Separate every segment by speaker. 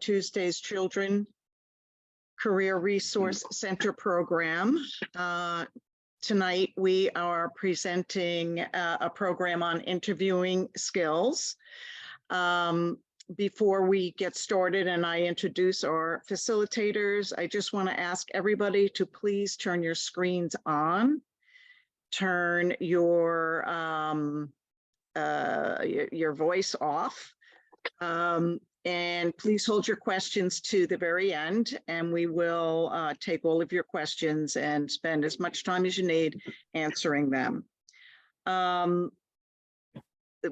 Speaker 1: Tuesday's Children Career Resource Center program. Tonight, we are presenting a program on interviewing skills. Before we get started and I introduce our facilitators, I just want to ask everybody to please turn your screens on, turn your voice off, and please hold your questions to the very end, and we will take all of your questions and spend as much time as you need answering them.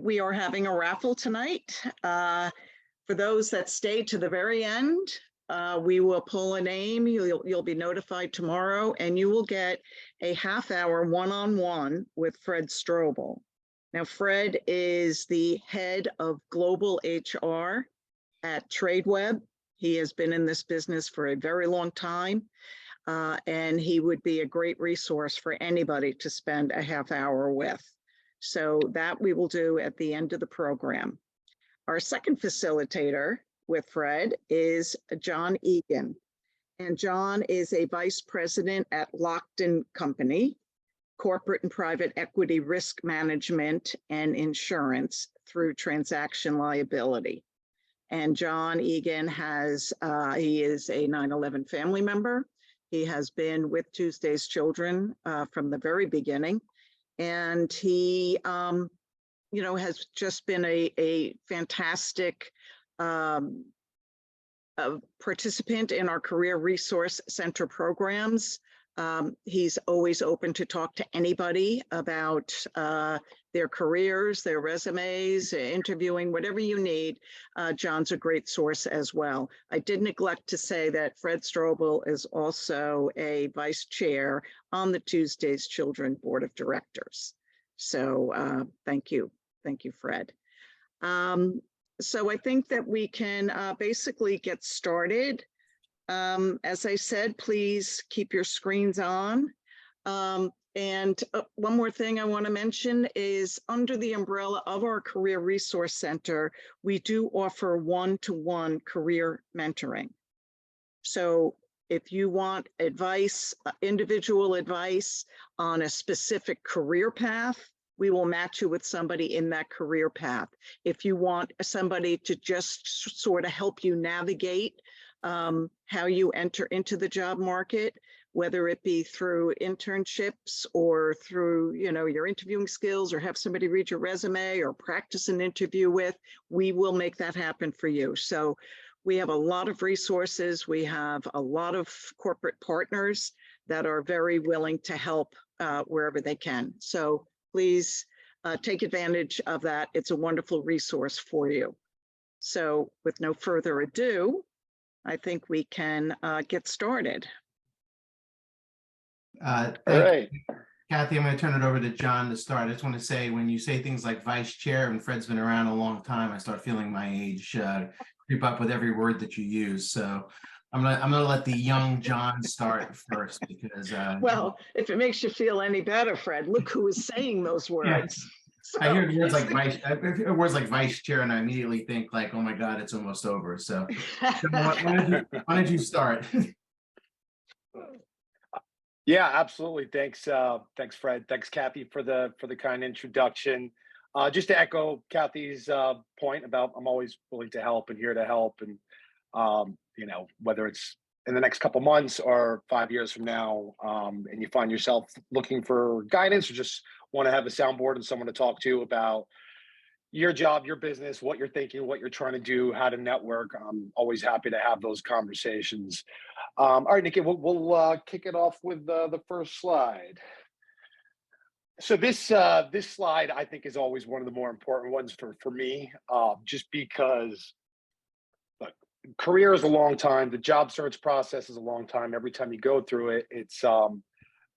Speaker 1: We are having a raffle tonight. For those that stay to the very end, we will pull a name. You'll be notified tomorrow, and you will get a half-hour one-on-one with Fred Strobel. Now, Fred is the head of global HR at Tradeweb. He has been in this business for a very long time, and he would be a great resource for anybody to spend a half hour with. So that we will do at the end of the program. Our second facilitator with Fred is John Egan. And John is a vice president at Lockton Company, corporate and private equity risk management and insurance through transaction liability. And John Egan he is a 9/11 family member. He has been with Tuesday's Children from the very beginning. And he, has just been a fantastic participant in our Career Resource Center programs. He's always open to talk to anybody about their careers, their resumes, interviewing, whatever you need. John's a great source as well. I did neglect to say that Fred Strobel is also a vice chair on the Tuesday's Children Board of Directors. So thank you. Thank you, Fred. So I think that we can basically get started. As I said, please keep your screens on. And one more thing I want to mention is under the umbrella of our Career Resource Center, we do offer one-to-one career mentoring. So if you want advice, individual advice on a specific career path, we will match you with somebody in that career path. If you want somebody to just sort of help you navigate how you enter into the job market, whether it be through internships or through, your interviewing skills, or have somebody read your resume or practice an interview with, we will make that happen for you. So we have a lot of resources. We have a lot of corporate partners that are very willing to help wherever they can. So please take advantage of that. It's a wonderful resource for you. So with no further ado, I think we can get started.
Speaker 2: Thank you. Kathy, I'm going to turn it over to John to start. I just want to say, when you say things like vice chair, and Fred's been around a long time, I start feeling my age creep up with every word that you use. So I'm gonna let the young John start first, because
Speaker 1: well, if it makes you feel any better, Fred, look who is saying those words.
Speaker 2: Yeah. So, I hear words like vice chair, and I immediately think like, oh my God, it's almost over. So why don't you start?
Speaker 3: Yeah, absolutely. Thanks, Fred. Thanks, Kathy, for the kind introduction. Just to echo Kathy's point about, I'm always willing to help and here to help, and whether it's in the next couple months or 5 years from now, and you find yourself looking for guidance or just want to have a soundboard and someone to talk to about your job, your business, what you're thinking, what you're trying to do, how to network, I'm always happy to have those conversations. All right, Nikki, we'll kick it off with the first slide. So this slide, I think, is always one of the more important ones for me, just because career is a long time. The job search process is a long time. Every time you go through it, it's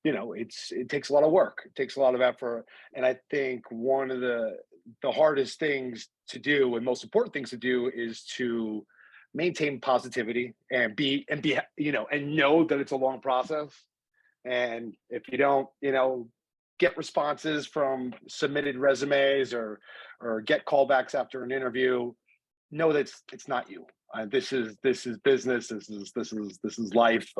Speaker 3: it takes a lot of work. It takes a lot of effort. And I think one of the hardest things to do and most important things to do is to maintain positivity and know that it's a long process. And if you don't, get responses from submitted resumes or get callbacks after an interview, know that it's not you. This is business. This is life.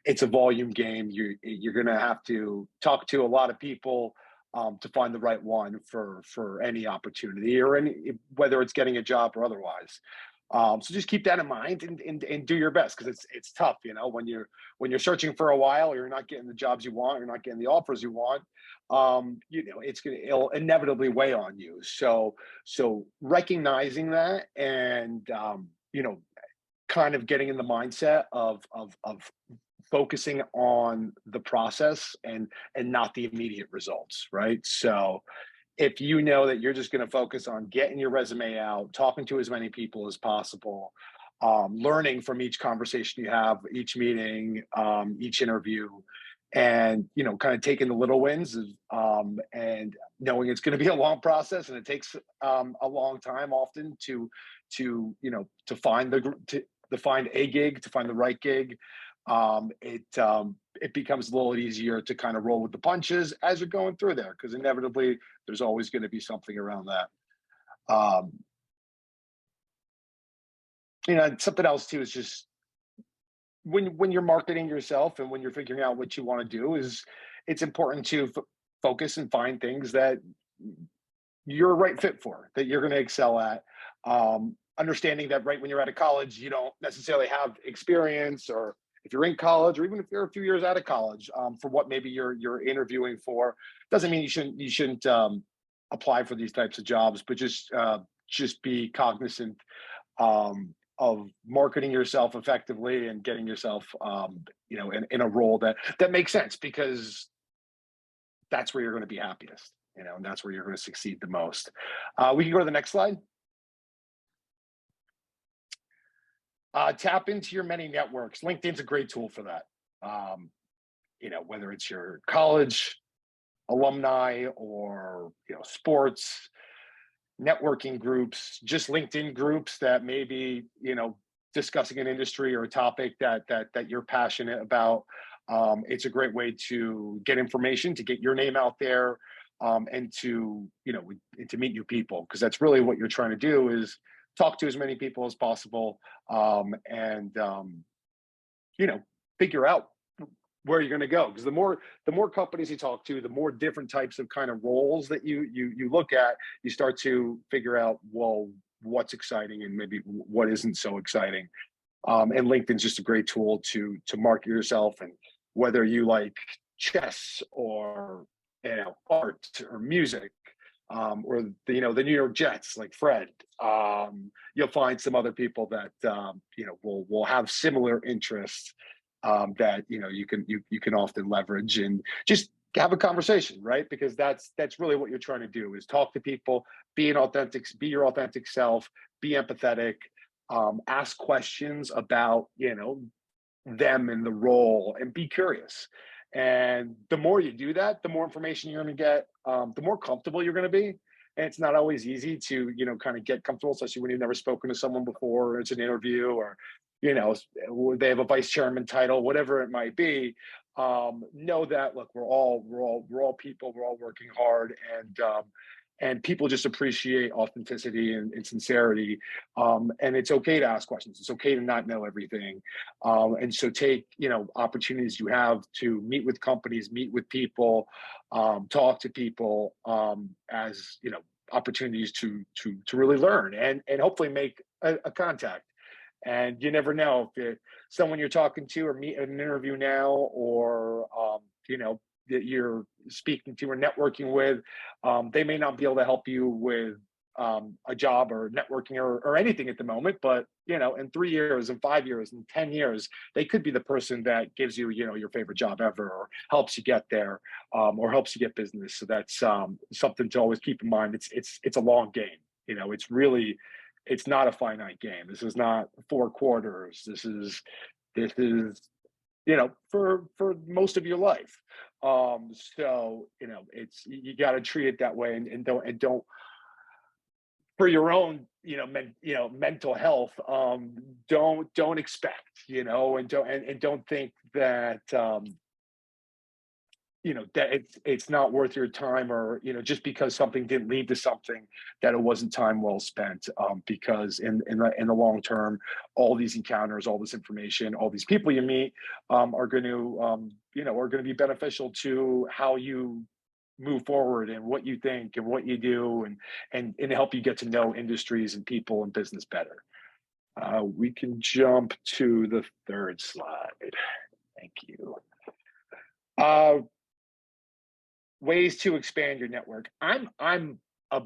Speaker 3: It's a volume game. You're going to have to talk to a lot of people to find the right one for any opportunity or any, whether it's getting a job or otherwise. So just keep that in mind and do your best, because it's tough, you know, when you're searching for a while, you're not getting the jobs you want, you're not getting the offers you want. You know, it'll inevitably weigh on you. So recognizing that, and you know, kind of getting in the mindset of focusing on the process and not the immediate results, right? So if you know that you're just going to focus on getting your resume out, talking to as many people as possible, learning from each conversation you have, each meeting, each interview, and you know, kind of taking the little wins, and knowing it's going to be a long process and it takes a long time often you know, to find to find a gig, to find the right gig. It becomes a little easier to kind of roll with the punches as you're going through there, because inevitably there's always going to be something around that. You know, something else too is just when you're marketing yourself and when you're figuring out what you want to do, is it's important to focus and find things that you're a right fit for, that you're going to excel at. Understanding that right when you're out of college, you don't necessarily have experience, or if you're in college, or even if you're a few years out of college, for what maybe you're interviewing for, doesn't mean you shouldn't apply for these types of jobs, but just be cognizant of marketing yourself effectively and getting yourself you know, in a role that makes sense, because that's where you're going to be happiest, you know, and that's where you're going to succeed the most. We can go to the next slide. Tap into your many networks. LinkedIn's a great tool for that. You know, whether it's your college alumni or, you know, sports, networking groups, just LinkedIn groups that maybe, you know, discussing an industry or a topic that you're passionate about. It's a great way to get information, to get your name out there, and to, you know, and to meet new people, because that's really what you're trying to do, is talk to as many people as possible, and you know, figure out where you're going to go, because the more companies you talk to, the more different types of kind of roles that you look at, you start to figure out, well, what's exciting and maybe what isn't so exciting. And LinkedIn's just a great tool to market yourself, and whether you like chess or, you know, art or music, or the, you know, the New York Jets like Fred, you'll find some other people that you know, will have similar interests, that, you know, you can often leverage and just have a conversation, right? Because that's really what you're trying to do, is talk to people, be your authentic self, be empathetic, ask questions about, you know, them and the role, and be curious. And the more you do that, the more information you're going to get, the more comfortable you're going to be. And it's not always easy to, you know, kind of get comfortable, especially when you've never spoken to someone before, or it's an interview, or, you know, they have a vice chairman title, whatever it might be. Know that, look, we're all people, we're all working hard, and people just appreciate authenticity and sincerity. And it's okay to ask questions. It's okay to not know everything. And so take, you know, opportunities you have to meet with companies, meet with people, talk to people, as, you know, opportunities to really learn and hopefully make a contact. And you never know if someone you're talking to or meet in an interview now, or you know, that you're speaking to or networking with, they may not be able to help you with a job or networking or anything at the moment, but, you know, in 3 years and 5 years and 10 years, they could be the person that gives you, you know, your favorite job ever, or helps you get there, or helps you get business. So that's something to always keep in mind. It's a long game. You know, it's not a finite game. This is not 4 quarters. This is, you know, for most of your life. So, you know, you got to treat it that way, and don't, for your own, you know, mental health, don't expect, you know, and don't think that, that it's not worth your time, or just because something didn't lead to something, that it wasn't time well spent, because in the long term, all these encounters, all this information, all these people you meet, are going to are going to be beneficial to how you move forward and what you think and what you do, and help you get to know industries and people and business better. We can jump to the third slide. Thank you. Ways to expand your network. I'm a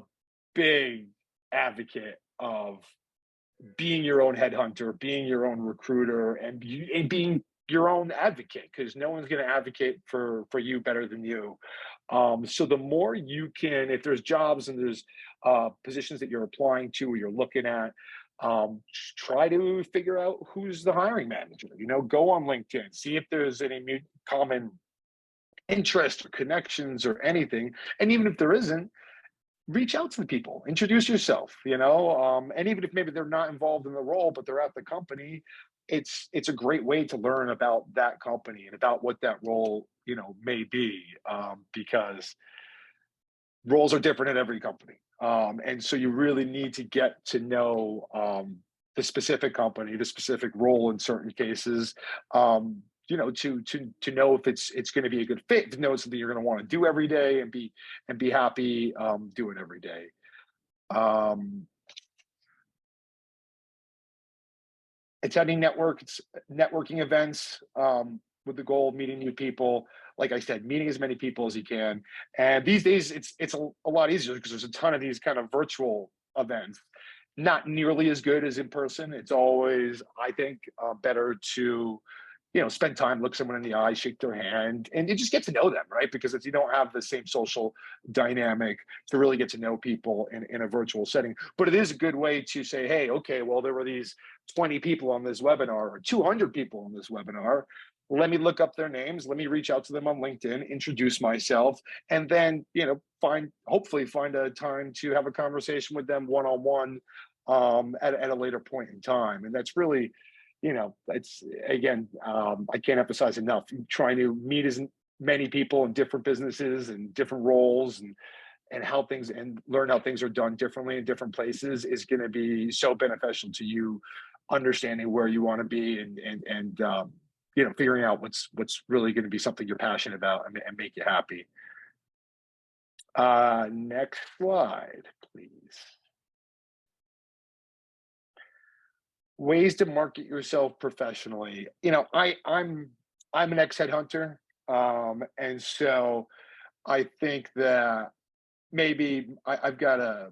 Speaker 3: big advocate of being your own headhunter, being your own recruiter, and being your own advocate, because no one's going to advocate for you better than you. So the more you can, if there's jobs and there's positions that you're applying to or you're looking at, try to figure out who's the hiring manager. Go on LinkedIn, see if there's any common interest or connections or anything. And even if there isn't, reach out to the people, introduce yourself, and even if maybe they're not involved in the role, but they're at the company, it's a great way to learn about that company and about what that role, may be, because roles are different at every company. And so you really need to get to know the specific company, the specific role in certain cases, to know if it's going to be a good fit, to know something you're going to want to do every day and be happy doing every day. Attending networking events with the goal of meeting new people. Like I said, meeting as many people as you can. And these days, it's a lot easier because there's a ton of these kind of virtual events. Not nearly as good as in person. It's always, I think, better to spend time, look someone in the eye, shake their hand, and you just get to know them, right? Because if you don't have the same social dynamic to really get to know people in a virtual setting. But it is a good way to say, hey, okay, well, there were these 20 people on this webinar or 200 people on this webinar. Let me look up their names. Let me reach out to them on LinkedIn, introduce myself, and then, hopefully find a time to have a conversation with them one-on-one at a later point in time. And that's really, it's, again, I can't emphasize enough, trying to meet as many people in different businesses and different roles, and how things, and learn how things are done differently in different places is going to be so beneficial to you understanding where you want to be, and figuring out what's really going to be something you're passionate about and make you happy. Next slide, please. Ways to market yourself professionally. I'm an ex-headhunter, and so I think that maybe I've got a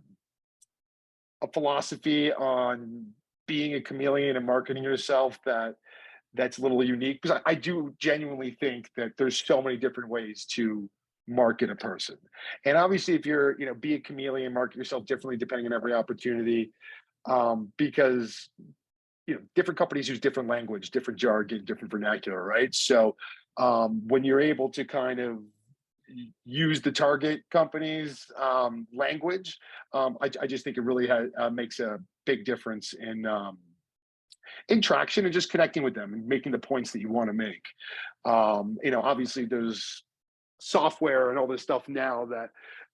Speaker 3: philosophy on being a chameleon and marketing yourself that's a little unique, because I do genuinely think that there's so many different ways to market a person. And obviously, if you're, be a chameleon, market yourself differently depending on every opportunity, because different companies use different language, different jargon, different vernacular, right? So when you're able to kind of use the target company's language, I just think it really makes a big difference in traction and just connecting with them and making the points that you want to make. Obviously there's software and all this stuff now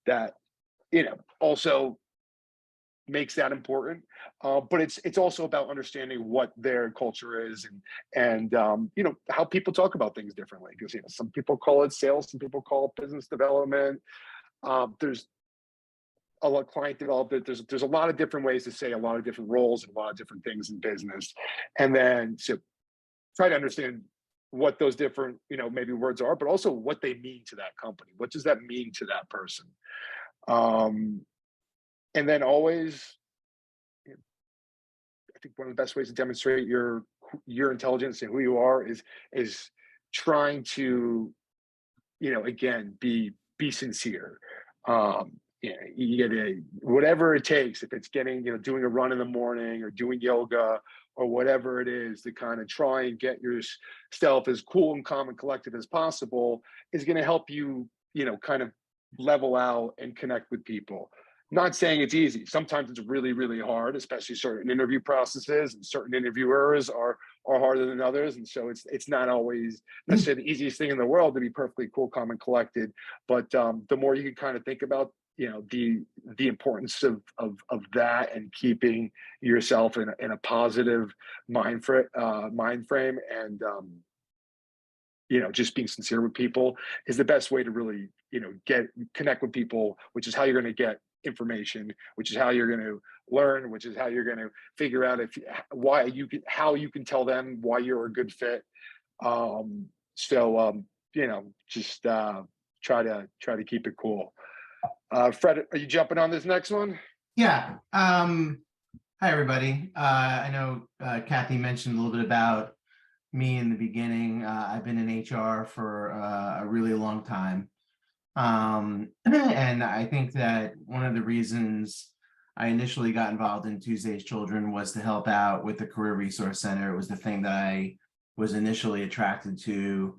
Speaker 3: that also makes that important, but it's also about understanding what their culture is, and how people talk about things differently, because some people call it sales, some people call it business development, there's a lot of client development, there's a lot of different ways to say a lot of different roles and a lot of different things in business, and then so try to understand what those different maybe words are, but also what they mean to that company. What does that mean to that person? And then always, I think one of the best ways to demonstrate your intelligence and who you are is trying to, again, be sincere. You get whatever it takes. If it's getting, doing a run in the morning or doing yoga or whatever it is, to kind of try and get yourself as cool and calm and collected as possible, is going to help you, kind of level out and connect with people. not saying it's easy. Sometimes it's really, really hard, especially certain interview processes, and certain interviewers are harder than others. And so it's not always necessarily the easiest thing in the world to be perfectly cool, calm, and collected. But the more you can kind of think about, the importance of that, and keeping yourself in a positive mind frame, and just being sincere with people is the best way to really, connect with people, which is how you're going to get information, which is how you're going to learn, which is how you're going to figure out how you can tell them why you're a good fit. Just try to keep it cool. Fred, are you jumping on this next one?
Speaker 2: Yeah. Hi, everybody. I know Kathy mentioned a little bit about me in the beginning. I've been in HR for a really long time. And I think that one of the reasons I initially got involved in Tuesday's Children was to help out with the Career Resource Center. It was the thing that I was initially attracted to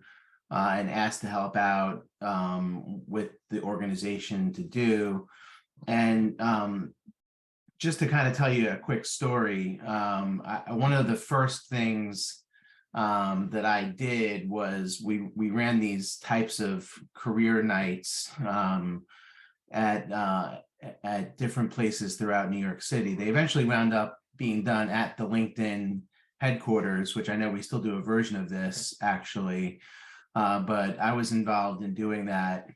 Speaker 2: and asked to help out with the organization to do. And just to kind of tell you a quick story, one of the first things that I did was we ran these types of career nights at different places throughout New York City. They eventually wound up being done at the LinkedIn headquarters, which I know we still do a version of this actually, but I was involved in doing that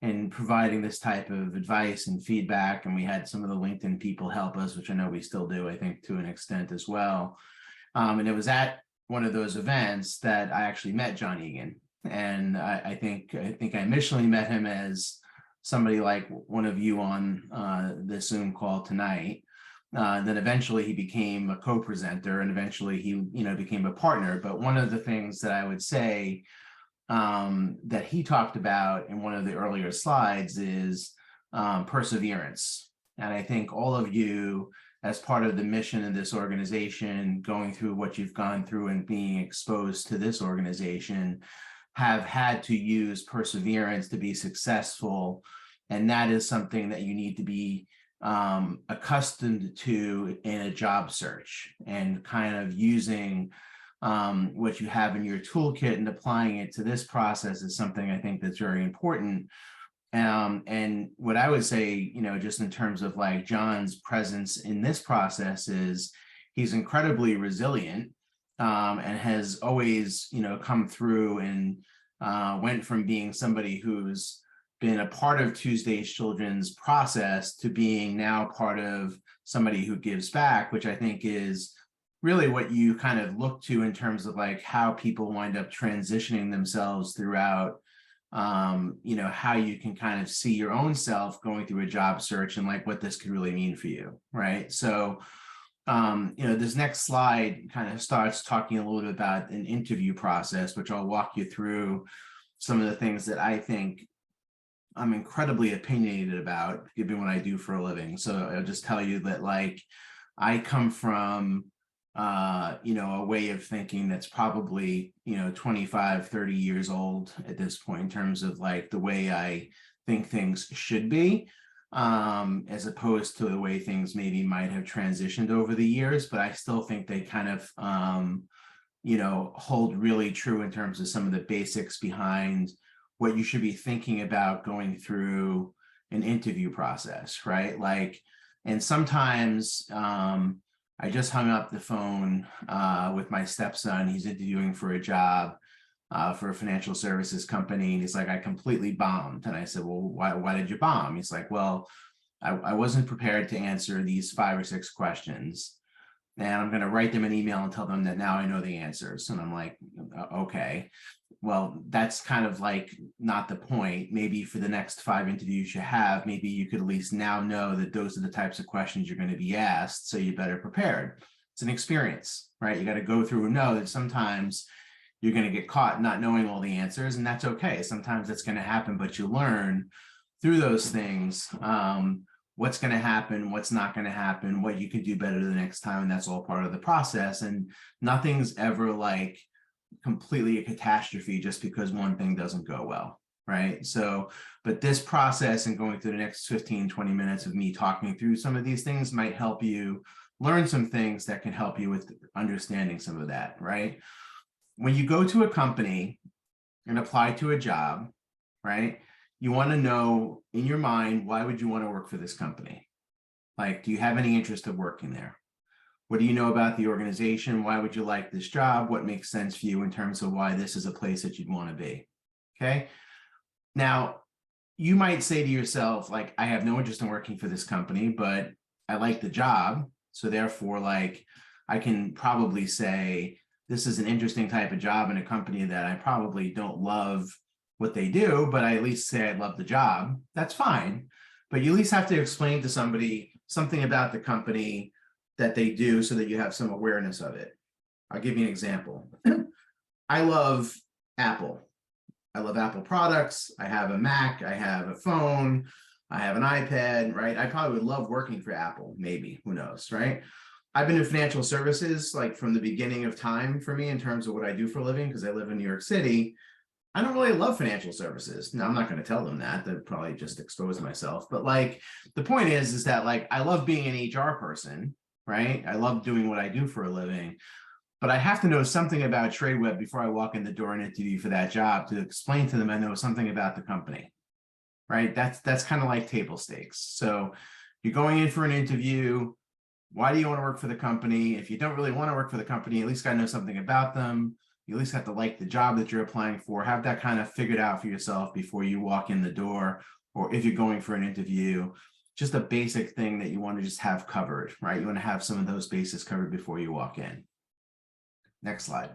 Speaker 2: and providing this type of advice and feedback. And we had some of the LinkedIn people help us, which I know we still do, I think, to an extent as well. And it was at one of those events that I actually met John Egan. And I think I initially met him as somebody like one of you on the Zoom call tonight. Then eventually he became a co-presenter, and eventually he became a partner. But one of the things that I would say that he talked about in one of the earlier slides is perseverance. And I think all of you, as part of the mission of this organization, going through what you've gone through and being exposed to this organization, have had to use perseverance to be successful. And that is something that you need to be accustomed to in a job search, and kind of using what you have in your toolkit and applying it to this process is something I think that's very important. And what I would say, just in terms of like John's presence in this process, is he's incredibly resilient and has always, come through and went from being somebody who's been a part of Tuesday's Children's process to being now part of somebody who gives back, which I think is really what you kind of look to in terms of like how people wind up transitioning themselves throughout, how you can kind of see your own self going through a job search and like what this could really mean for you, right? So, this next slide kind of starts talking a little bit about an interview process, which I'll walk you through some of the things that I think I'm incredibly opinionated about, given what I do for a living. So I'll just tell you that, like, I come from, a way of thinking that's probably, 25, 30 years old at this point in terms of like the way I think things should be, as opposed to the way things maybe might have transitioned over the years. But I still think they kind of, hold really true in terms of some of the basics behind what you should be thinking about going through an interview process, right? Like, and sometimes I just hung up the phone with my stepson. He's interviewing for a job for a financial services company. And he's like, I completely bombed. And I said, well, why did you bomb? He's like, well, I wasn't prepared to answer these 5 or 6 questions. And I'm going to write them an email and tell them that now I know the answers. And I'm like, okay, well, that's kind of like not the point. Maybe for the next 5 interviews you have, maybe you could at least now know that those are the types of questions you're going to be asked. So you're better prepared. It's an experience, right? You got to go through and know that sometimes you're going to get caught not knowing all the answers, and that's okay. Sometimes that's going to happen, but you learn through those things. What's going to happen, what's not going to happen, what you can do better the next time. And that's all part of the process. And nothing's ever like completely a catastrophe just because one thing doesn't go well, right? So, but this process and going through the next 15, 20 minutes of me talking through some of these things might help you learn some things that can help you with understanding some of that, right? When you go to a company and apply to a job, right? You want to know in your mind, why would you want to work for this company? Like, do you have any interest of working there? What do you know about the organization? Why would you like this job? What makes sense for you in terms of why this is a place that you'd want to be? Okay. Now, you might say to yourself, like, I have no interest in working for this company, but I like the job. So therefore, like, I can probably say, this is an interesting type of job in a company that I probably don't love what they do, but I at least say I love the job. That's fine. But you at least have to explain to somebody something about the company that they do so that you have some awareness of it. I'll give you an example. I love Apple. I love Apple products. I have a Mac, I have a phone, I have an iPad, right? I probably would love working for Apple, maybe, who knows, right? I've been in financial services like from the beginning of time for me in terms of what I do for a living, because I live in New York City. I don't really love financial services. Now, I'm not going to tell them that. They'd probably just expose myself. But like, the point is that like, I love being an HR person, right? I love doing what I do for a living, but I have to know something about TradeWeb before I walk in the door and interview for that job to explain to them I know something about the company, right? That's kind of like table stakes. So you're going in for an interview. Why do you want to work for the company? If you don't really want to work for the company, at least got to know something about them. You at least have to like the job that you're applying for, have that kind of figured out for yourself before you walk in the door, or if you're going for an interview, just a basic thing that you want to just have covered, right? You want to have some of those bases covered before you walk in. Next slide.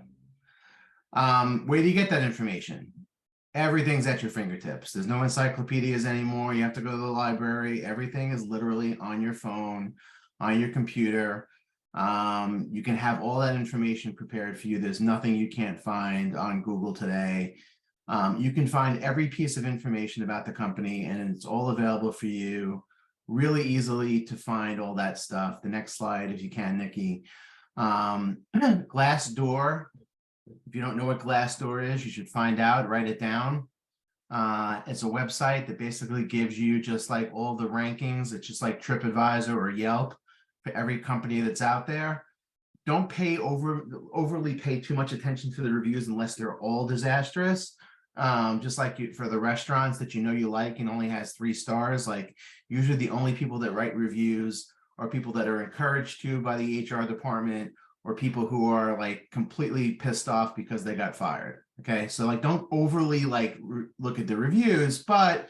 Speaker 2: Where do you get that information? Everything's at your fingertips. There's no encyclopedias anymore. You have to go to the library. Everything is literally on your phone, on your computer. You can have all that information prepared for you. There's nothing you can't find on Google today. You can find every piece of information about the company, and it's all available for you really easily to find all that stuff. The next slide, if you can, Nikki. Glassdoor. If you don't know what Glassdoor is, you should find out, write it down. It's a website that basically gives you just like all the rankings. It's just like TripAdvisor or Yelp for every company that's out there. Don't overly pay too much attention to the reviews unless they're all disastrous. Just like for the restaurants that you know you like and only has 3 stars, like usually the only people that write reviews are people that are encouraged to by the HR department, or people who are like completely pissed off because they got fired. Okay, so like don't overly like look at the reviews, but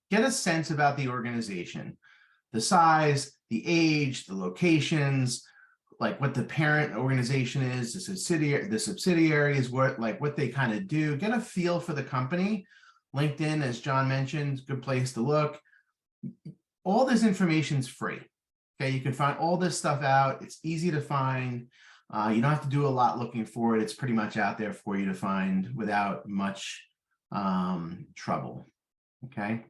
Speaker 2: get a sense about the organization, the size, the age, the locations, like what the parent organization is, the subsidiaries, what they kind of do. Get a feel for the company. LinkedIn, as John mentioned, good place to look. All this information is free. Okay, you can find all this stuff out. It's easy to find. You don't have to do a lot looking for it. It's pretty much out there for you to find without much trouble. Okay.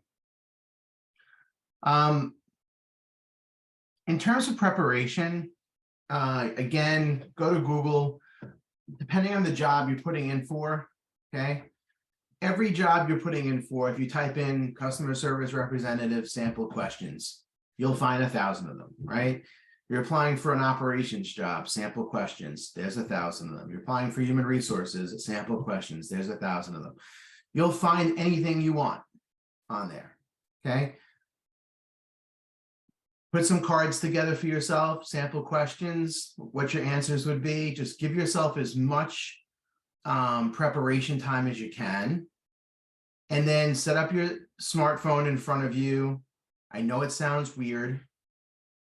Speaker 2: In terms of preparation, again, go to Google. Depending on the job you're putting in for, okay? Every job you're putting in for, if you type in customer service representative sample questions, you'll find 1,000 of them, right? You're applying for an operations job, sample questions, there's 1,000 of them. You're applying for human resources, sample questions, there's 1,000 of them. You'll find anything you want on there, okay? Put some cards together for yourself, sample questions, what your answers would be. Just give yourself as much preparation time as you can. And then set up your smartphone in front of you. I know it sounds weird.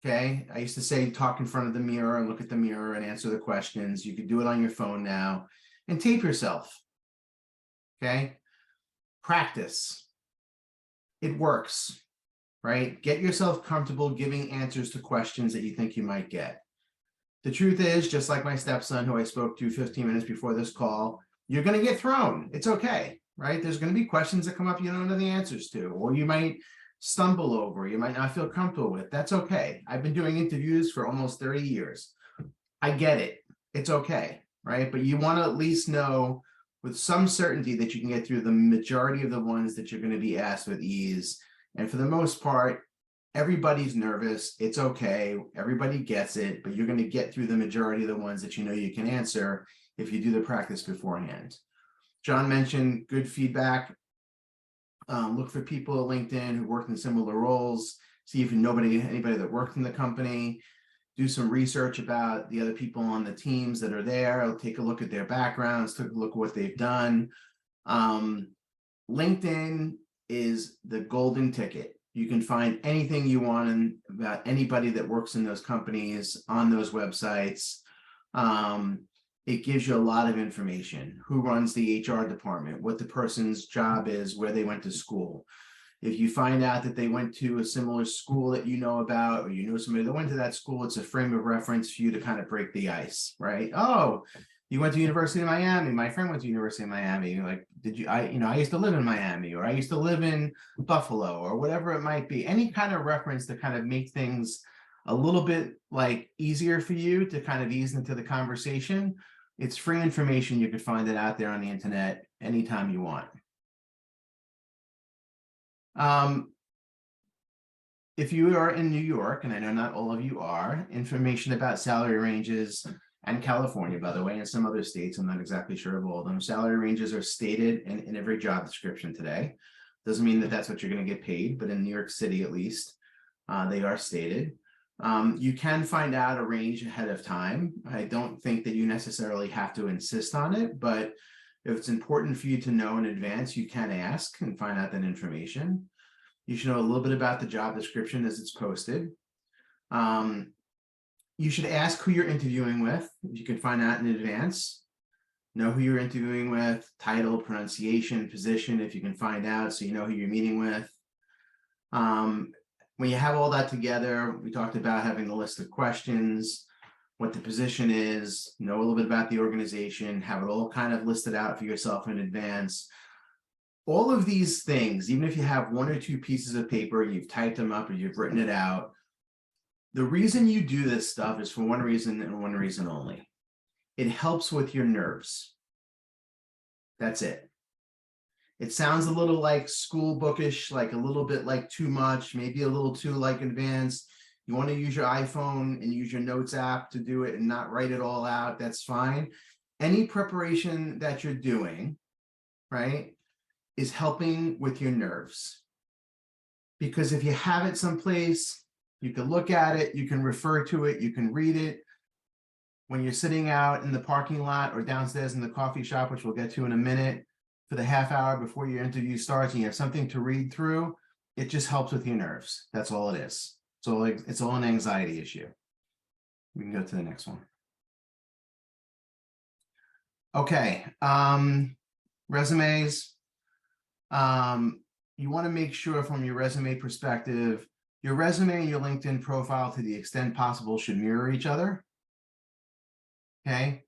Speaker 2: Okay, I used to say talk in front of the mirror and look at the mirror and answer the questions. You can do it on your phone now and tape yourself. Okay, practice. It works, right? Get yourself comfortable giving answers to questions that you think you might get. The truth is, just like my stepson, who I spoke to 15 minutes before this call, you're going to get thrown. It's okay, right? There's going to be questions that come up you don't know the answers to, or you might stumble over, you might not feel comfortable with. That's okay. I've been doing interviews for almost 30 years. I get it. It's okay, right? But you want to at least know with some certainty that you can get through the majority of the ones that you're going to be asked with ease. And for the most part, everybody's nervous. It's okay. Everybody gets it, but you're going to get through the majority of the ones that you know you can answer if you do the practice beforehand. John mentioned good feedback. Look for people at LinkedIn who worked in similar roles. See if you know anybody that worked in the company. Do some research about the other people on the teams that are there. Take a look at their backgrounds. Take a look at what they've done. LinkedIn is the golden ticket. You can find anything you want about anybody that works in those companies on those websites. It gives you a lot of information: who runs the HR department, what the person's job is, where they went to school. If you find out that they went to a similar school that you know about, or you know somebody that went to that school, it's a frame of reference for you to kind of break the ice, right? Oh, you went to University of Miami. My friend went to University of Miami. Like, did you? I used to live in Miami, or I used to live in Buffalo, or whatever it might be. Any kind of reference to kind of make things a little bit like easier for you to kind of ease into the conversation. It's free information. You can find it out there on the internet anytime you want. If you are in New York, and I know not all of you are, information about salary ranges, and California, by the way, and some other states, I'm not exactly sure of all of them, salary ranges are stated in every job description today. Doesn't mean that that's what you're going to get paid, but in New York City, at least, they are stated. You can find out a range ahead of time. I don't think that you necessarily have to insist on it, but if it's important for you to know in advance, you can ask and find out that information. You should know a little bit about the job description as it's posted. You should ask who you're interviewing with, if you can find out in advance. Know who you're interviewing with, title, pronunciation, position, if you can find out, so you know who you're meeting with. When you have all that together, we talked about having the list of questions, what the position is, know a little bit about the organization, have it all kind of listed out for yourself in advance. All of these things, even if you have one or two pieces of paper, you've typed them up or you've written it out, the reason you do this stuff is for one reason and one reason only. It helps with your nerves. That's it. It sounds a little like school bookish, like a little bit like too much, maybe a little too like advanced. You want to use your iPhone and use your notes app to do it and not write it all out, that's fine. Any preparation that you're doing, right, is helping with your nerves. Because if you have it someplace, you can look at it, you can refer to it, you can read it. When you're sitting out in the parking lot or downstairs in the coffee shop, which we'll get to in a minute, for the half hour before your interview starts and you have something to read through, it just helps with your nerves. That's all it is. So like, it's all an anxiety issue. We can go to the next one. Okay, resumes. You want to make sure from your resume perspective, your resume and your LinkedIn profile, to the extent possible, should mirror each other. Okay.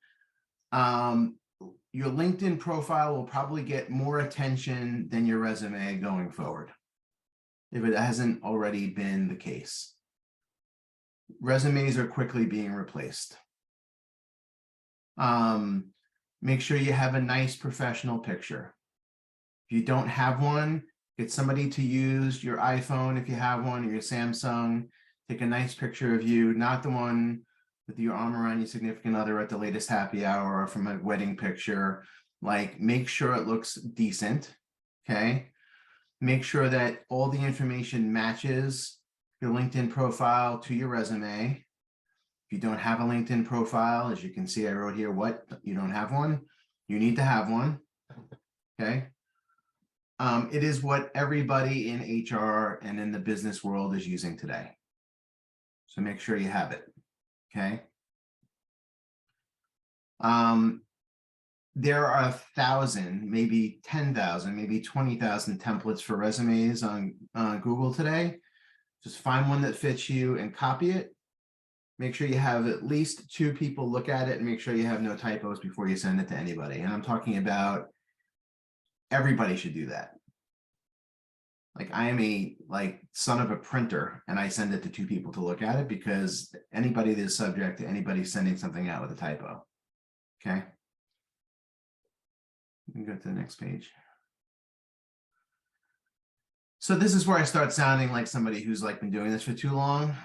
Speaker 2: Your LinkedIn profile will probably get more attention than your resume going forward, if it hasn't already been the case. Resumes are quickly being replaced. Make sure you have a nice professional picture. If you don't have one, get somebody to use your iPhone if you have one, or your Samsung. Take a nice picture of you, not the one with your arm around your significant other at the latest happy hour or from a wedding picture. Like, make sure it looks decent, okay? Make sure that all the information matches your LinkedIn profile to your resume. If you don't have a LinkedIn profile, as you can see, I wrote here, what, you don't have one? You need to have one, okay? It is what everybody in HR and in the business world is using today. So make sure you have it, okay? There are 1,000, maybe 10,000, maybe 20,000 templates for resumes on Google today. Just find one that fits you and copy it. Make sure you have at least 2 people look at it and make sure you have no typos before you send it to anybody. And I'm talking about everybody should do that. Like, I am a son of a printer and I send it to 2 people to look at it, because anybody that is subject to anybody sending something out with a typo. Okay. You can go to the next page. So this is where I start sounding like somebody who's like been doing this for too long.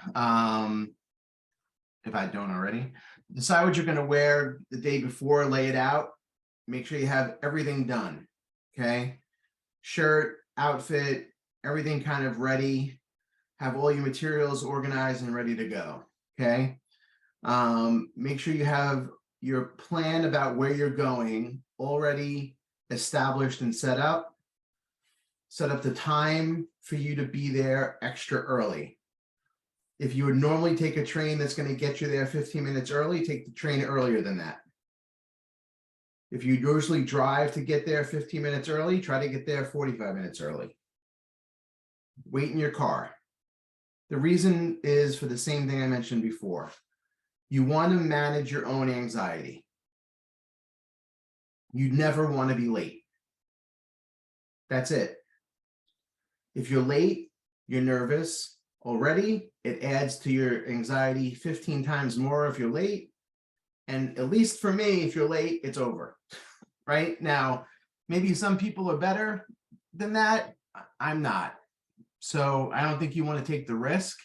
Speaker 2: If I don't already. Decide what you're going to wear the day before, lay it out. Make sure you have everything done. Okay. Shirt, outfit, everything kind of ready. Have all your materials organized and ready to go. Okay. Make sure you have your plan about where you're going already established and set up. Set up the time for you to be there extra early. If you would normally take a train that's going to get you there 15 minutes early, take the train earlier than that. If you usually drive to get there 15 minutes early, try to get there 45 minutes early. Wait in your car. The reason is for the same thing I mentioned before. You want to manage your own anxiety. You never want to be late. That's it. If you're late, you're nervous already. It adds to your anxiety 15 times more if you're late. And at least for me, if you're late, it's over. Right? Now, maybe some people are better than that. I'm not. So I don't think you want to take the risk.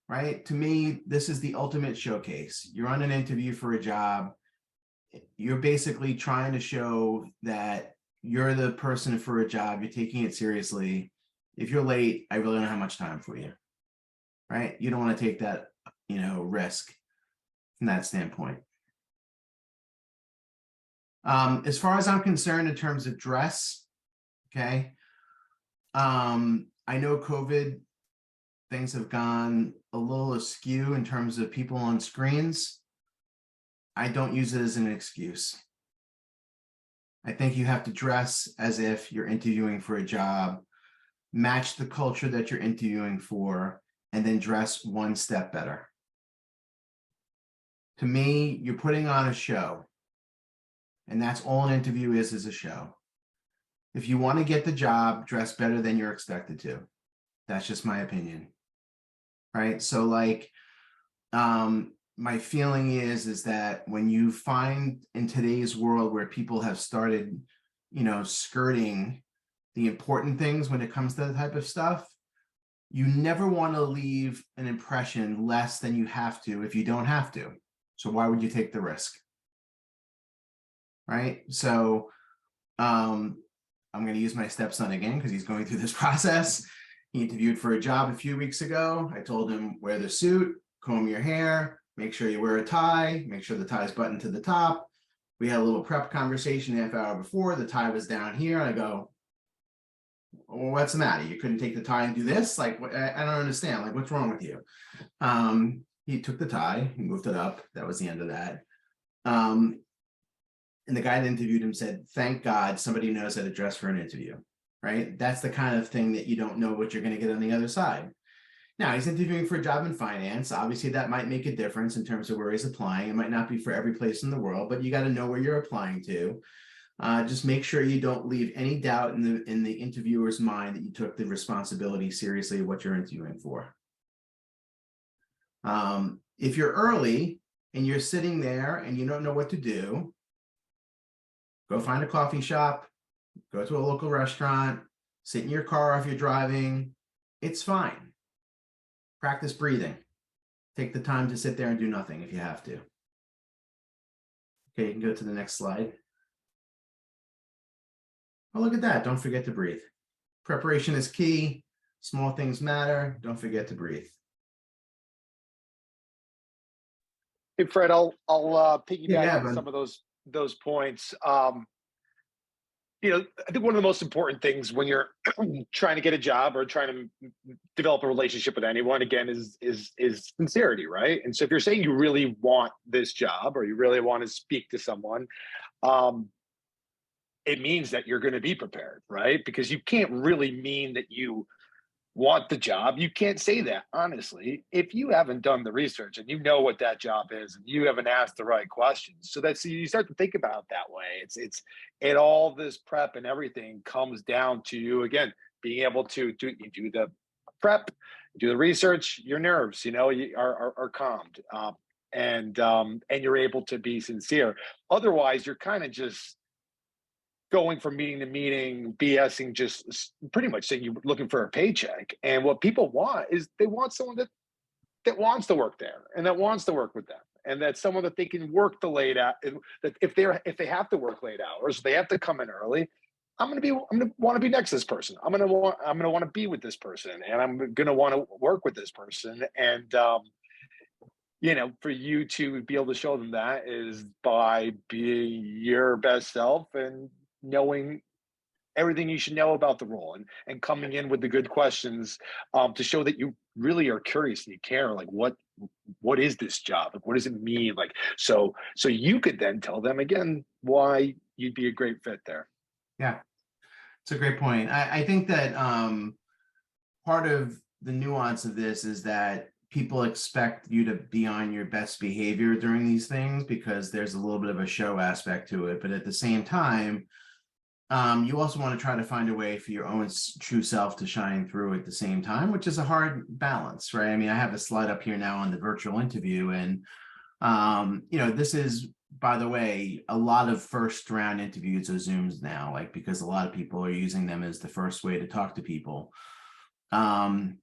Speaker 2: Right? To me, this is the ultimate showcase. You're on an interview for a job. You're basically trying to show that you're the person for a job. You're taking it seriously. If you're late, I really don't have much time for you, right? You don't want to take that, risk from that standpoint. As far as I'm concerned, in terms of dress, okay, I know COVID, things have gone a little askew in terms of people on screens. I don't use it as an excuse. I think you have to dress as if you're interviewing for a job, match the culture that you're interviewing for, and then dress one step better. To me, you're putting on a show, and that's all an interview is a show. If you want to get the job, dress better than you're expected to. That's just my opinion. Right? So my feeling is that when you find in today's world where people have started, skirting the important things when it comes to that type of stuff, you never want to leave an impression less than you have to if you don't have to. So why would you take the risk? Right? So I'm going to use my stepson again because he's going through this process. He interviewed for a job a few weeks ago. I told him, wear the suit, comb your hair, make sure you wear a tie, make sure the tie is buttoned to the top. We had a little prep conversation half hour before. The tie was down here. I go, well, what's the matter? You couldn't take the tie and do this? Like, I don't understand. Like, what's wrong with you? He took the tie, he moved it up. That was the end of that. And the guy that interviewed him said, thank God somebody knows how to dress for an interview, right? That's the kind of thing that you don't know what you're going to get on the other side. Now, he's interviewing for a job in finance. Obviously, that might make a difference in terms of where he's applying. It might not be for every place in the world, but you got to know where you're applying to. Just make sure you don't leave any doubt in the interviewer's mind that you took the responsibility seriously of what you're interviewing for. If you're early and you're sitting there and you don't know what to do, go find a coffee shop, go to a local restaurant, sit in your car if you're driving. It's fine. Practice breathing. Take the time to sit there and do nothing if you have to. Okay, you can go to the next slide. Oh, look at that. Don't forget to breathe. Preparation is key. Small things matter. Don't forget to breathe.
Speaker 3: Hey, Fred, I'll piggyback on
Speaker 2: but
Speaker 3: some of those points. I think one of the most important things when you're trying to get a job or trying to develop a relationship with anyone, again, is sincerity, right? And so if you're saying you really want this job or you really want to speak to someone, it means that you're going to be prepared, right? Because you can't really mean that you want the job. You can't say that, honestly, if you haven't done the research and you know what that job is and you haven't asked the right questions. So you start to think about it that way. It's all this prep and everything comes down to you, again, being able to do the prep, do the research, your nerves, are calmed. And you're able to be sincere. Otherwise, you're kind of just going from meeting to meeting, BSing, just pretty much saying you're looking for a paycheck. And what people want is they want someone that wants to work there and that wants to work with them. And that's someone that they can work the late out. That if they have to work late hours, they have to come in early. I'm gonna want to be next to this person. I'm gonna want to be with this person, and I'm gonna want to work with this person. And for you to be able to show them that is by being your best self and knowing everything you should know about the role, and coming in with the good questions, to show that you really are curious and you care, like what is this job, like what does it mean, like so you could then tell them again why you'd be a great fit there.
Speaker 2: Yeah, it's a great point. I think that part of the nuance of this is that people expect you to be on your best behavior during these things because there's a little bit of a show aspect to it. But at the same time, you also want to try to find a way for your own true self to shine through at the same time, which is a hard balance, right? I mean, I have a slide up here now on the virtual interview, and this is, by the way, a lot of first round interviews are Zooms now, like because a lot of people are using them as the first way to talk to people. When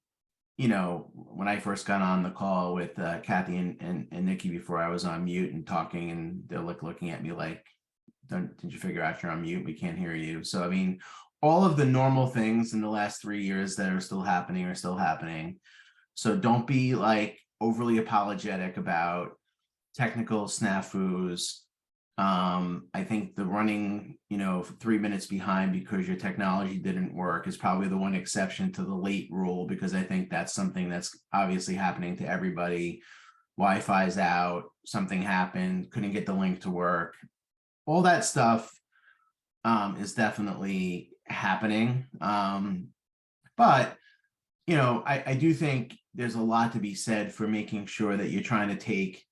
Speaker 2: I first got on the call with Kathy and Nikki before I was on mute and talking, and they're like looking at me like, did you figure out you're on mute? We can't hear you. So, I mean, all of the normal things in the last 3 years that are still happening are still happening. So don't be like overly apologetic about technical snafus. I think the running, 3 minutes behind because your technology didn't work is probably the one exception to the late rule, because I think that's something that's obviously happening to everybody. Wi-Fi's out, something happened, couldn't get the link to work. All that stuff is definitely happening. But, I do think there's a lot to be said for making sure that you're trying to take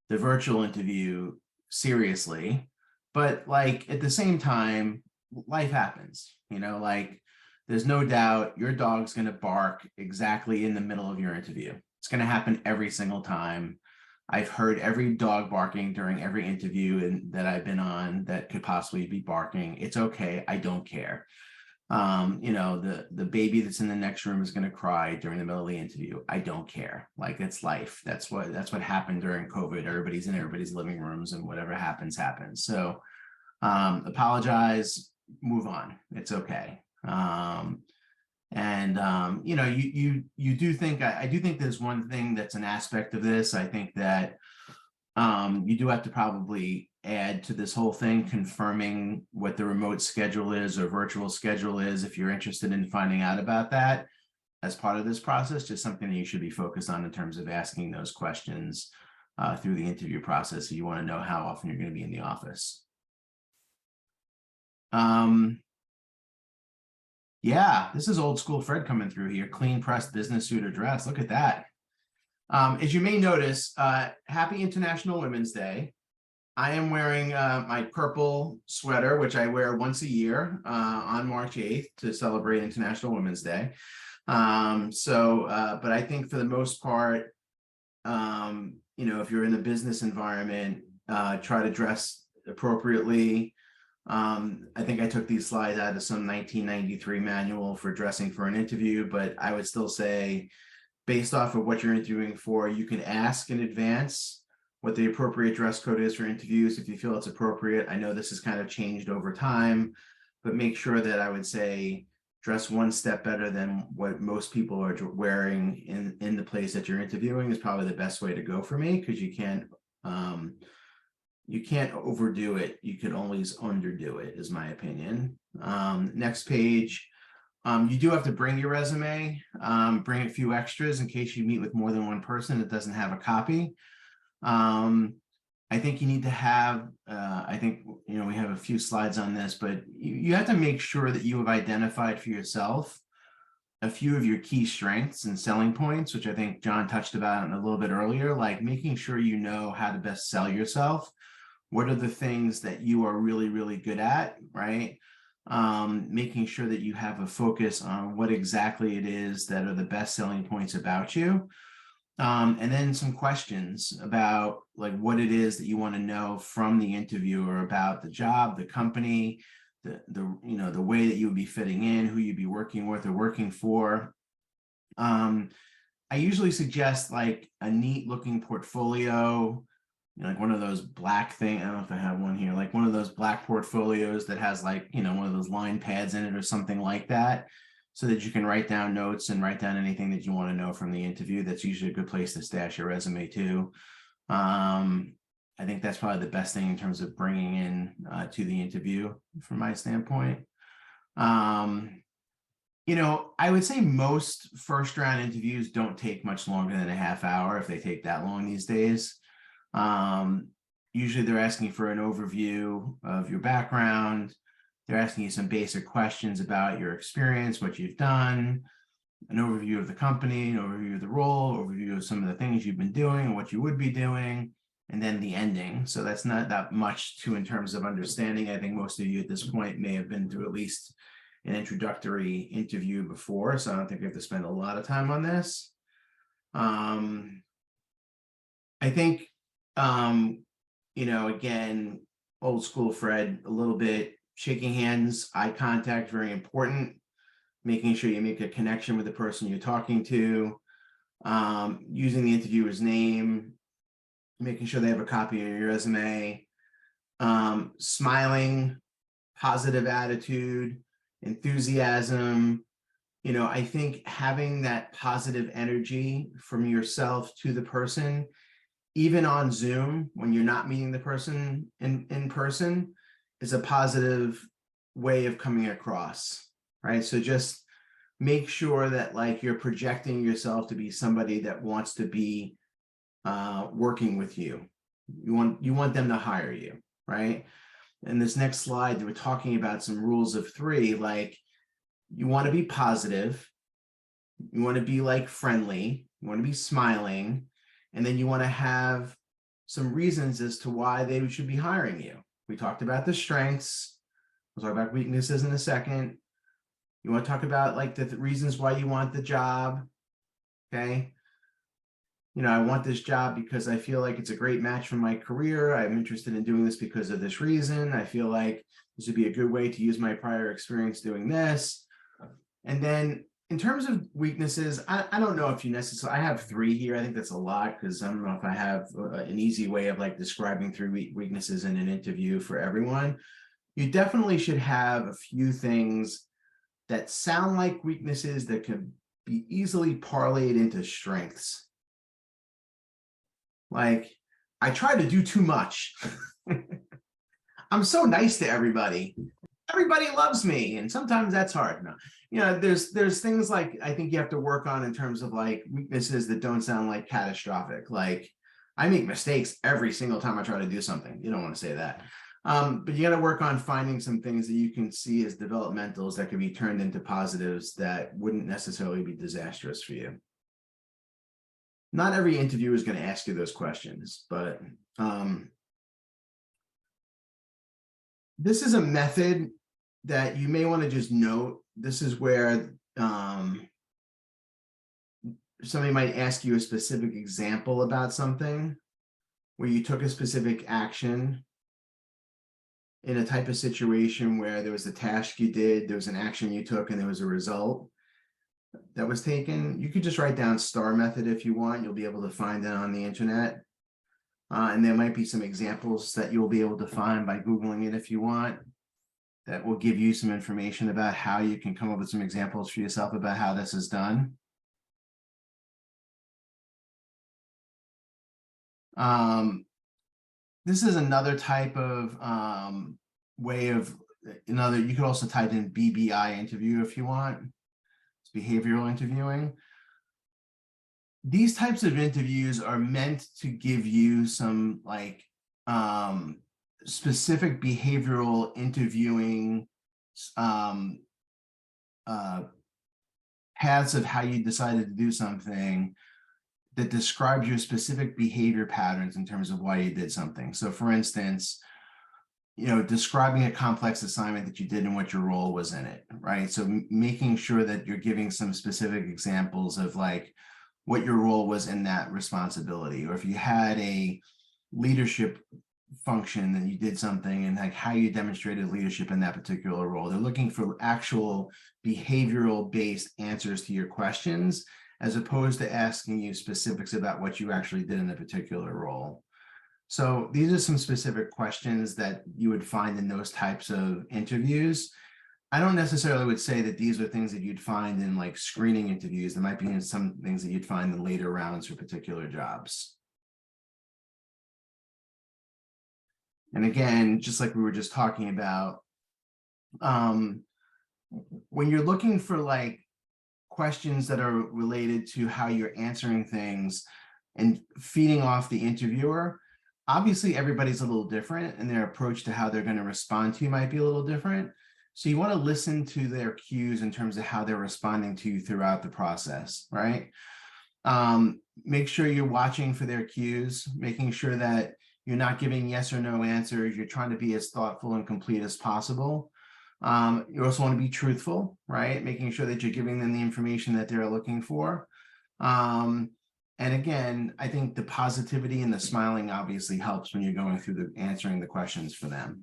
Speaker 2: the virtual interview seriously. But like at the same time, life happens, like there's no doubt your dog's going to bark exactly in the middle of your interview. It's going to happen every single time. I've heard every dog barking during every interview that I've been on that could possibly be barking. It's okay. I don't care. The baby that's in the next room is going to cry during the middle of the interview. I don't care. Like, it's life. That's what happened during COVID. Everybody's in everybody's living rooms, and whatever happens, happens. So apologize, move on. It's okay. You do think, I do think there's one thing that's an aspect of this. I think that you do have to probably add to this whole thing, confirming what the remote schedule is or virtual schedule is, if you're interested in finding out about that as part of this process. Just something that you should be focused on in terms of asking those questions through the interview process. So you want to know how often you're going to be in the office. Yeah, this is old school Fred coming through here. Clean pressed business suit or dress. Look at that. As you may notice, happy International Women's Day. I am wearing my purple sweater, which I wear once a year on March 8th to celebrate International Women's Day. But I think for the most part, if you're in the business environment, try to dress appropriately. I think I took these slides out of some 1993 manual for dressing for an interview, but I would still say, based off of what you're interviewing for, you can ask in advance what the appropriate dress code is for interviews if you feel it's appropriate. I know this has kind of changed over time, but make sure that, I would say, dress one step better than what most people are wearing in the place that you're interviewing is probably the best way to go for me, because you can't overdo it. You can always underdo it, is my opinion. Next page. You do have to bring your resume, bring a few extras in case you meet with more than one person that doesn't have a copy. I think you need to have, we have a few slides on this, but you have to make sure that you have identified for yourself a few of your key strengths and selling points, which I think John touched about a little bit earlier, like making sure you know how to best sell yourself. What are the things that you are really, really good at, right? Making sure that you have a focus on what exactly it is that are the best selling points about you. And then some questions about like what it is that you want to know from the interviewer about the job, the company, the way that you would be fitting in, who you'd be working with or working for. I usually suggest like a neat looking portfolio, like one of those black thing. I don't know if I have one here, like one of those black portfolios that has like, one of those line pads in it or something like that, so that you can write down notes and write down anything that you want to know from the interview. That's usually a good place to stash your resume too. I think that's probably the best thing in terms of bringing in to the interview from my standpoint. I would say most first round interviews don't take much longer than a half hour, if they take that long these days. Usually they're asking for an overview of your background. They're asking you some basic questions about your experience, what you've done, an overview of the company, an overview of the role, overview of some of the things you've been doing and what you would be doing, and then the ending. So that's not that much to in terms of understanding. I think most of you at this point may have been through at least an introductory interview before, so I don't think we have to spend a lot of time on this. I think, again, old school Fred, a little bit, shaking hands, eye contact, very important. Making sure you make a connection with the person you're talking to, using the interviewer's name, making sure they have a copy of your resume, smiling, positive attitude, enthusiasm. I think having that positive energy from yourself to the person, even on Zoom, when you're not meeting the person in person, is a positive way of coming across, right? So just make sure that like you're projecting yourself to be somebody that wants to be working with you. You want them to hire you, right? In this next slide, we're talking about some rules of three. Like, you want to be positive, you want to be like friendly, you want to be smiling, and then you want to have some reasons as to why they should be hiring you. We talked about the strengths. We'll talk about weaknesses in a second. You want to talk about like the reasons why you want the job. Okay. I want this job because I feel like it's a great match for my career. I'm interested in doing this because of this reason. I feel like this would be a good way to use my prior experience doing this. And then in terms of weaknesses, I don't know if you necessarily, I have 3 here. I think that's a lot because I don't know if I have an easy way of like describing 3 weaknesses in an interview for everyone. You definitely should have a few things that sound like weaknesses that could be easily parlayed into strengths. Like, I try to do too much. I'm so nice to everybody. Everybody loves me. And sometimes that's hard. No, there's things like I think you have to work on in terms of like weaknesses that don't sound like catastrophic. Like, I make mistakes every single time I try to do something. You don't want to say that. But you got to work on finding some things that you can see as developmentals that can be turned into positives that wouldn't necessarily be disastrous for you. Not every interviewer is going to ask you those questions, but this is a method that you may want to just note. This is where somebody might ask you a specific example about something where you took a specific action in a type of situation where there was a task you did, there was an action you took, and there was a result that was taken. You could just write down STAR method if you want. You'll be able to find it on the internet. And there might be some examples that you'll be able to find by Googling it if you want, that will give you some information about how you can come up with some examples for yourself about how this is done. This is another type of way of, you could also type in BBI interview if you want. It's behavioral interviewing. These types of interviews are meant to give you some like specific behavioral interviewing paths of how you decided to do something that describes your specific behavior patterns in terms of why you did something. So for instance, describing a complex assignment that you did and what your role was in it, right? So making sure that you're giving some specific examples of like what your role was in that responsibility, or if you had a leadership function and you did something, and like how you demonstrated leadership in that particular role. They're looking for actual behavioral based answers to your questions, as opposed to asking you specifics about what you actually did in a particular role. So these are some specific questions that you would find in those types of interviews. I don't necessarily would say that these are things that you'd find in like screening interviews. There might be some things that you'd find in later rounds for particular jobs. And again, just like we were just talking about, when you're looking for like questions that are related to how you're answering things and feeding off the interviewer, obviously everybody's a little different and their approach to how they're going to respond to you might be a little different. So you want to listen to their cues in terms of how they're responding to you throughout the process, right? Make sure you're watching for their cues, making sure that you're not giving yes or no answers. You're trying to be as thoughtful and complete as possible. You also want to be truthful, right? Making sure that you're giving them the information that they're looking for. And again, I think the positivity and the smiling obviously helps when you're going through the answering the questions for them.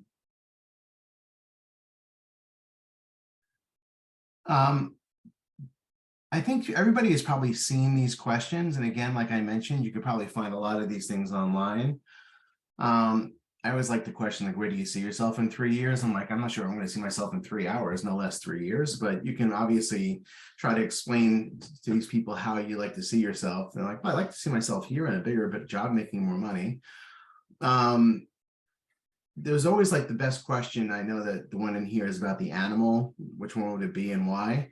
Speaker 2: I think everybody has probably seen these questions. And again, like I mentioned, you could probably find a lot of these things online. I always like the question, like, where do you see yourself in 3 years? I'm like, I'm not sure I'm going to see myself in 3 hours, no less 3 years, but you can obviously try to explain to these people how you like to see yourself. They're like, well, I like to see myself here in a bigger job, making more money. There's always like the best question. I know that the one in here is about the animal. Which one would it be and why?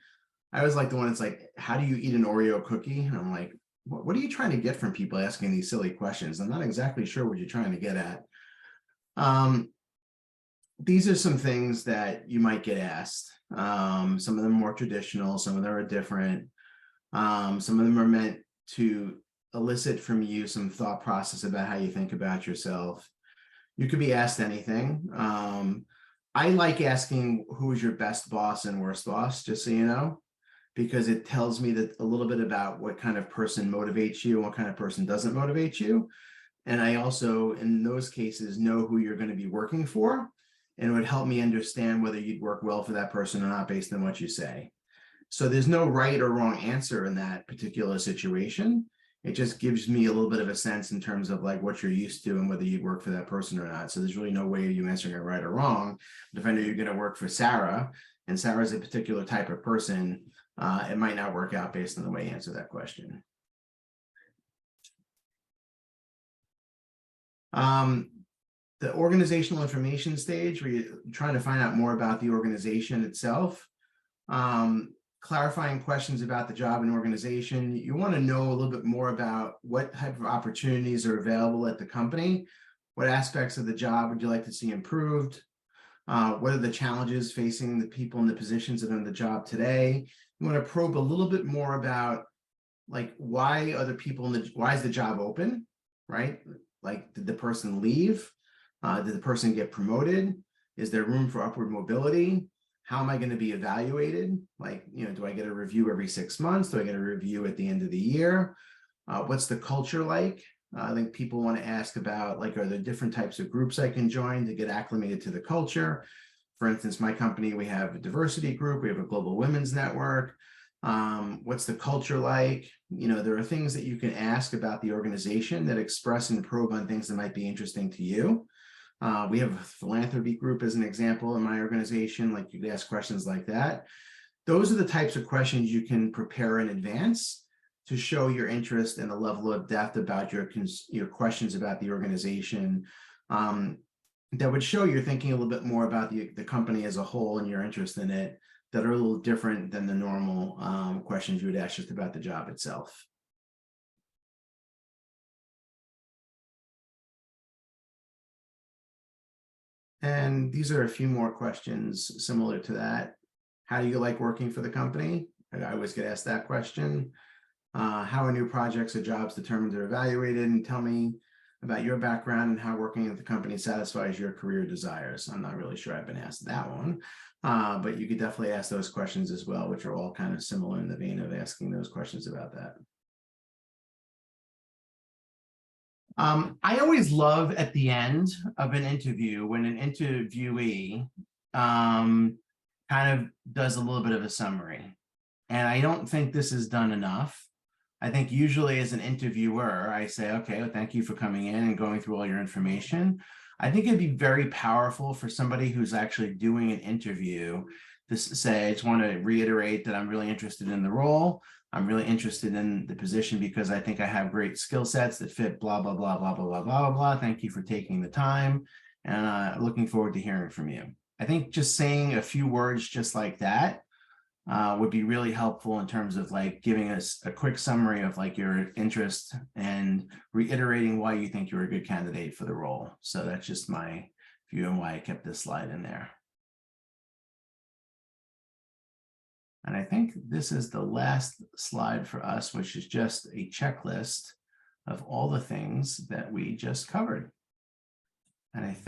Speaker 2: I always like the one that's like, how do you eat an Oreo cookie? And I'm like, what are you trying to get from people asking these silly questions? I'm not exactly sure what you're trying to get at. These are some things that you might get asked. Some of them are more traditional, some of them are different. Some of them are meant to elicit from you some thought process about how you think about yourself. You could be asked anything. I like asking who is your best boss and worst boss, just so you know, because it tells me that a little bit about what kind of person motivates you and what kind of person doesn't motivate you. And I also, in those cases, know who you're going to be working for, and it would help me understand whether you'd work well for that person or not based on what you say. So there's no right or wrong answer in that particular situation. It just gives me a little bit of a sense in terms of like what you're used to and whether you'd work for that person or not. So there's really no way of you answering it right or wrong. But if I know you're going to work for Sarah, and Sarah's a particular type of person, it might not work out based on the way you answer that question. The organizational information stage, where you're trying to find out more about the organization itself. Clarifying questions about the job and organization. You want to know a little bit more about what type of opportunities are available at the company. What aspects of the job would you like to see improved? What are the challenges facing the people in the positions that are in the job today? You want to probe a little bit more about like, why are the people why is the job open, right? Like, did the person leave? Did the person get promoted? Is there room for upward mobility? How am I going to be evaluated? Like, do I get a review every 6 months? Do I get a review at the end of the year? What's the culture like? I think people want to ask about, like, are there different types of groups I can join to get acclimated to the culture? For instance, my company, we have a diversity group. We have a global women's network. What's the culture like? There are things that you can ask about the organization that express and probe on things that might be interesting to you. We have a philanthropy group as an example in my organization. Like, you could ask questions like that. Those are the types of questions you can prepare in advance to show your interest and a level of depth about your questions about the organization. That would show you're thinking a little bit more about the company as a whole and your interest in it, that are a little different than the normal questions you would ask just about the job itself. And these are a few more questions similar to that. How do you like working for the company? I always get asked that question. How are new projects or jobs determined or evaluated? And tell me about your background and how working at the company satisfies your career desires. I'm not really sure I've been asked that one, but you could definitely ask those questions as well, which are all kind of similar in the vein of asking those questions about that. I always love at the end of an interview when an interviewee kind of does a little bit of a summary. And I don't think this is done enough. I think usually as an interviewer, I say, okay, well, thank you for coming in and going through all your information. I think it'd be very powerful for somebody who's actually doing an interview to say, I just want to reiterate that I'm really interested in the role. I'm really interested in the position because I think I have great skill sets that fit blah, blah, blah, blah, blah, blah, blah, blah. Thank you for taking the time and looking forward to hearing from you. I think just saying a few words just like that would be really helpful in terms of like giving us a quick summary of like your interest and reiterating why you think you're a good candidate for the role. So that's just my view and why I kept this slide in there. And I think this is the last slide for us, which is just a checklist of all the things that we just covered. And I think